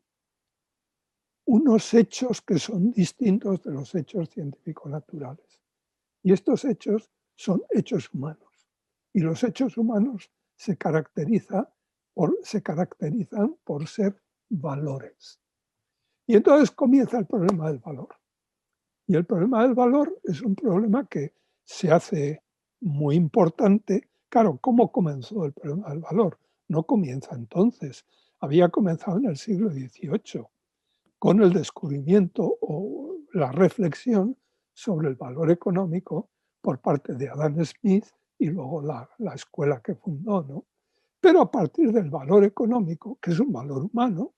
unos hechos que son distintos de los hechos científico-naturales. Y estos hechos son hechos humanos. Y los hechos humanos se caracterizan por ser valores. Y entonces comienza el problema del valor. Y el problema del valor es un problema que se hace muy importante. Claro, ¿cómo comenzó el problema del valor? No comienza entonces. Había comenzado en el siglo XVIII, con el descubrimiento o la reflexión sobre el valor económico por parte de Adam Smith y luego la escuela que fundó, ¿no? Pero a partir del valor económico, que es un valor humano,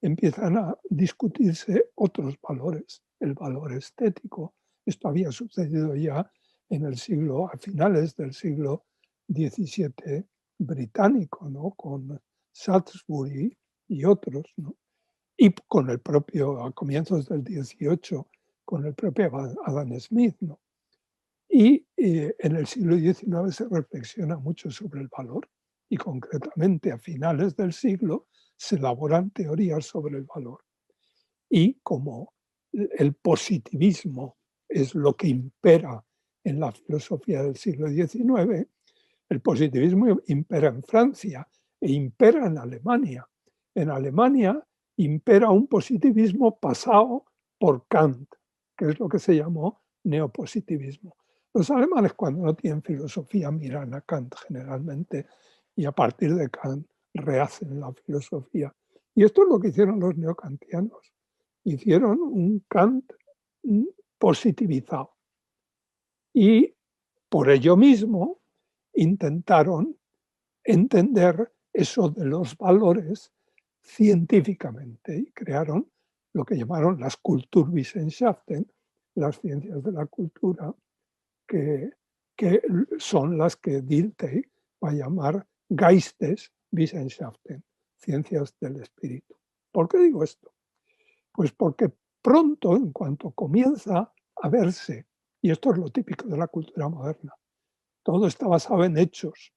empiezan a discutirse otros valores, el valor estético. Esto había sucedido ya en el siglo, a finales del siglo XVII británico, ¿no? Con Salisbury y otros, ¿no? Y con el propio, a comienzos del XVIII, con el propio Adam Smith, ¿no? Y en el siglo XIX se reflexiona mucho sobre el valor y concretamente a finales del siglo se elaboran teorías sobre el valor. Y como el positivismo es lo que impera en la filosofía del siglo XIX, el positivismo impera en Francia e impera en Alemania. En Alemania impera un positivismo pasado por Kant, que es lo que se llamó neopositivismo. Los alemanes cuando no tienen filosofía miran a Kant generalmente y a partir de Kant rehacen la filosofía. Y esto es lo que hicieron los neokantianos. Hicieron un Kant positivizado. Y por ello mismo intentaron entender eso de los valores científicamente y crearon lo que llamaron las Kulturwissenschaften, las ciencias de la cultura, que son las que Dilthey va a llamar Geisteswissenschaften, ciencias del espíritu. ¿Por qué digo esto? Pues porque pronto, en cuanto comienza a verse, y esto es lo típico de la cultura moderna, todo está basado en hechos,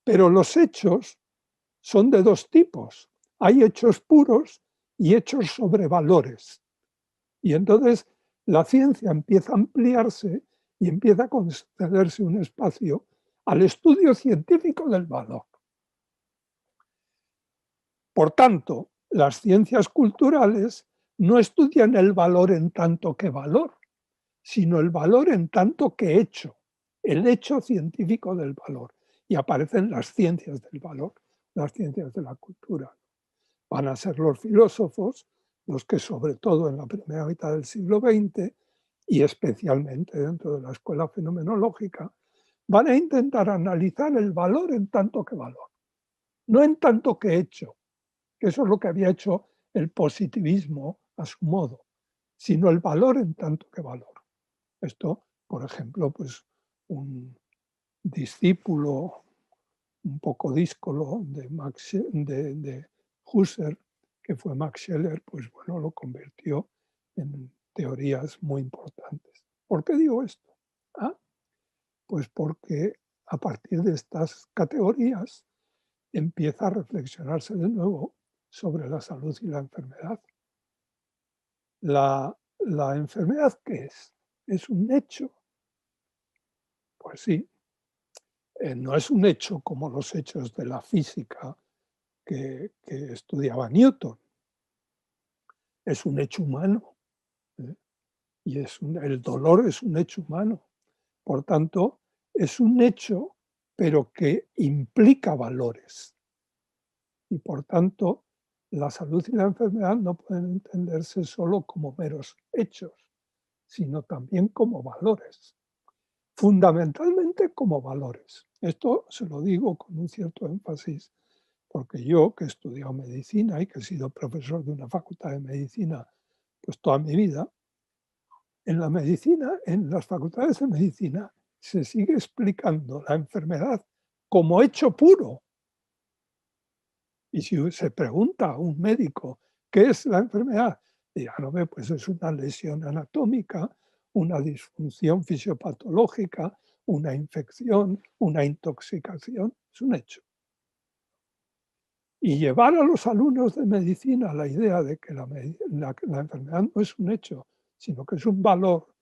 pero los hechos son de dos tipos. Hay hechos puros y hechos sobre valores. Y entonces la ciencia empieza a ampliarse y empieza a concederse un espacio al estudio científico del valor. Por tanto, las ciencias culturales no estudian el valor en tanto que valor, sino el valor en tanto que hecho, el hecho científico del valor. Y aparecen las ciencias del valor, las ciencias de la cultura. Van a ser los filósofos los que, sobre todo en la primera mitad del siglo XX, y especialmente dentro de la escuela fenomenológica, van a intentar analizar el valor en tanto que valor, no en tanto que hecho, que eso es lo que había hecho el positivismo a su modo, sino el valor en tanto que valor. Esto, por ejemplo, pues un discípulo un poco díscolo de Husserl, que fue Max Scheler, pues bueno, lo convirtió en teorías muy importantes. ¿Por qué digo esto? Pues porque a partir de estas categorías empieza a reflexionarse de nuevo sobre la salud y la enfermedad. ¿La enfermedad qué es? ¿Es un hecho? Pues sí, no es un hecho como los hechos de la física que estudiaba Newton. Es un hecho humano, ¿eh? Y el dolor es un hecho humano. Por tanto, es un hecho, pero que implica valores. Y por tanto, la salud y la enfermedad no pueden entenderse solo como meros hechos, sino también como valores. Fundamentalmente como valores. Esto se lo digo con un cierto énfasis, porque yo, que he estudiado medicina y que he sido profesor de una facultad de medicina pues toda mi vida, en la medicina, en las facultades de medicina, se sigue explicando la enfermedad como hecho puro. Y si se pregunta a un médico qué es la enfermedad, dirá, no, pues es una lesión anatómica, una disfunción fisiopatológica, una infección, una intoxicación, es un hecho. Y llevar a los alumnos de medicina la idea de que la enfermedad no es un hecho, sino que es un valor,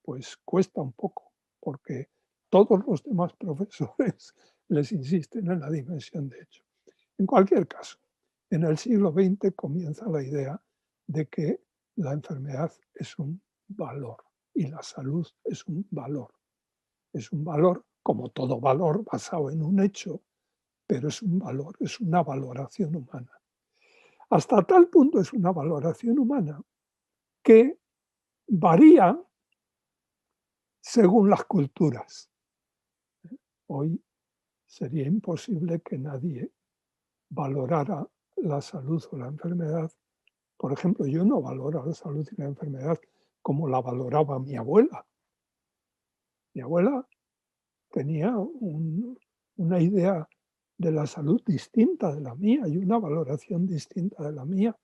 pues cuesta un poco, porque todos los demás profesores les insisten en la dimensión de hecho. En cualquier caso, en el siglo XX comienza la idea de que la enfermedad es un valor y la salud es un valor. Es un valor, como todo valor, basado en un hecho, pero es un valor, es una valoración humana. Hasta tal punto es una valoración humana que varía según las culturas. Hoy sería imposible que nadie valorara la salud o la enfermedad. Por ejemplo, yo no valoro la salud y la enfermedad como la valoraba mi abuela. Mi abuela tenía una idea de la salud distinta de la mía y una valoración distinta de la mía.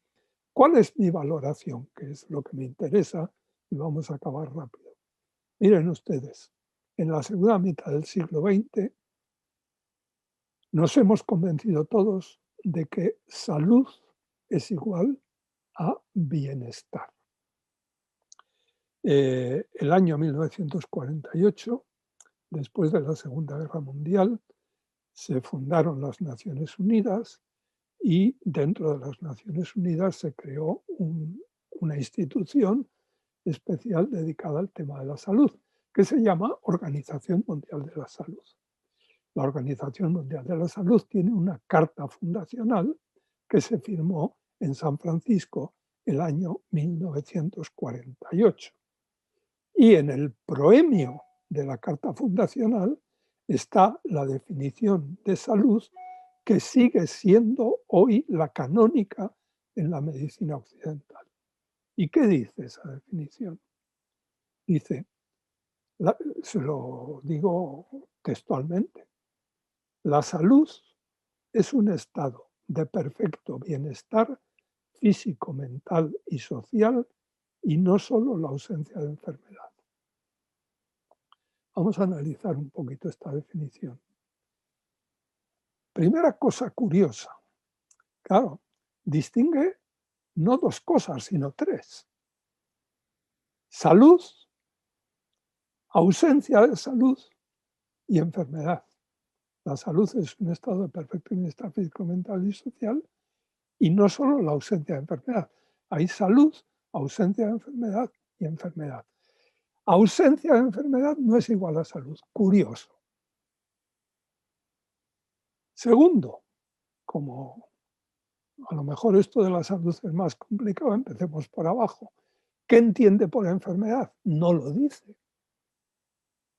¿Cuál es mi valoración? Que es lo que me interesa y vamos a acabar rápido. Miren ustedes, en la segunda mitad del siglo XX nos hemos convencido todos de que salud es igual a bienestar. El año 1948, después de la Segunda Guerra Mundial, se fundaron las Naciones Unidas y dentro de las Naciones Unidas se creó una institución especial dedicada al tema de la salud, que se llama Organización Mundial de la Salud. La Organización Mundial de la Salud tiene una carta fundacional que se firmó en San Francisco el año 1948. Y en el proemio de la carta fundacional está la definición de salud que sigue siendo hoy la canónica en la medicina occidental. ¿Y qué dice esa definición? Dice, se lo digo textualmente, la salud es un estado de perfecto bienestar físico, mental y social y no solo la ausencia de enfermedad. Vamos a analizar un poquito esta definición. Primera cosa curiosa. Claro, distingue no dos cosas, sino tres. Salud, ausencia de salud y enfermedad. La salud es un estado de perfecto bienestar físico, mental y social, y no solo la ausencia de enfermedad. Hay salud, ausencia de enfermedad y enfermedad. Ausencia de enfermedad no es igual a salud. Curioso. Segundo, como a lo mejor esto de la salud es más complicado, empecemos por abajo. ¿Qué entiende por enfermedad? No lo dice.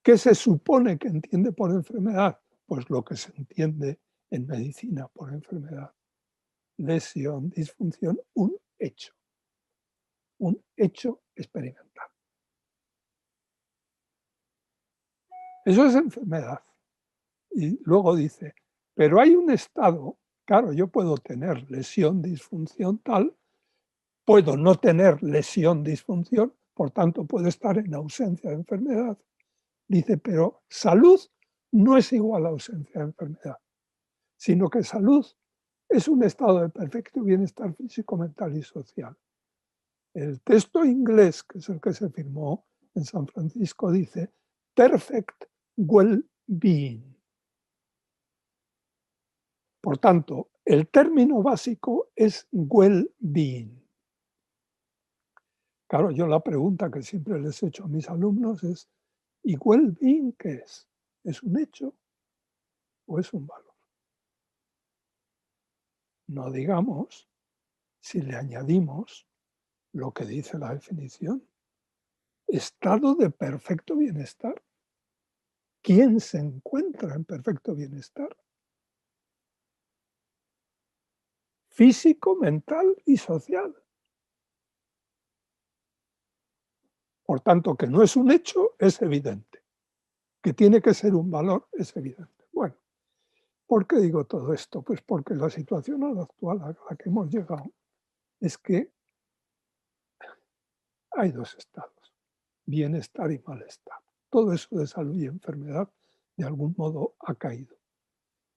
¿Qué se supone que entiende por enfermedad? Pues lo que se entiende en medicina por enfermedad. Lesión, disfunción, un hecho experimental. Eso es enfermedad. Y luego dice, pero hay un estado, claro, yo puedo tener lesión, disfunción tal, puedo no tener lesión, disfunción, por tanto puedo estar en ausencia de enfermedad. Dice, pero salud no es igual a ausencia de enfermedad, sino que salud es un estado de perfecto bienestar físico, mental y social. El texto inglés, que es el que se firmó en San Francisco, dice perfect well-being. Por tanto, el término básico es well-being. Claro, yo la pregunta que siempre les he hecho a mis alumnos es, ¿y well-being qué es? ¿Es un hecho o es un valor? No digamos si le añadimos lo que dice la definición. Estado de perfecto bienestar. ¿Quién se encuentra en perfecto bienestar? Físico, mental y social. Por tanto, que no es un hecho, es evidente. Que tiene que ser un valor, es evidente. Bueno, ¿por qué digo todo esto? Pues porque la situación actual a la que hemos llegado es que hay dos estados, bienestar y malestar. Todo eso de salud y enfermedad, de algún modo, ha caído.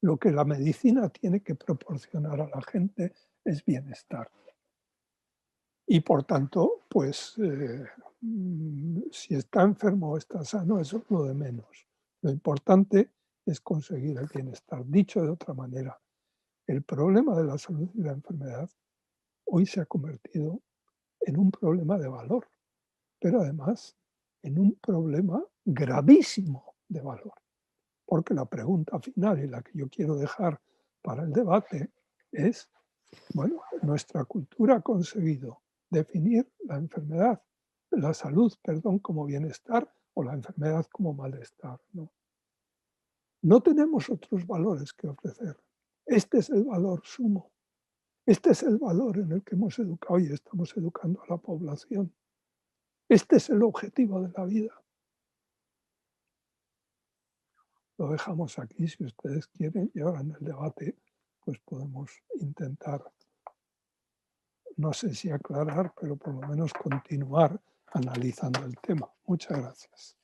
Lo que la medicina tiene que proporcionar a la gente es bienestar. Y por tanto, pues, si está enfermo o está sano, eso es lo de menos. Lo importante es conseguir el bienestar. Dicho de otra manera, el problema de la salud y la enfermedad hoy se ha convertido en un problema de valor, pero además en un problema gravísimo de valor. Porque la pregunta final y la que yo quiero dejar para el debate es, bueno, nuestra cultura ha conseguido definir la enfermedad, la salud, perdón, como bienestar o la enfermedad como malestar. No tenemos otros valores que ofrecer. Este es el valor sumo. Este es el valor en el que hemos educado y estamos educando a la población. Este es el objetivo de la vida. Lo dejamos aquí si ustedes quieren y ahora en el debate pues podemos intentar, no sé si aclarar, pero por lo menos continuar analizando el tema. Muchas gracias.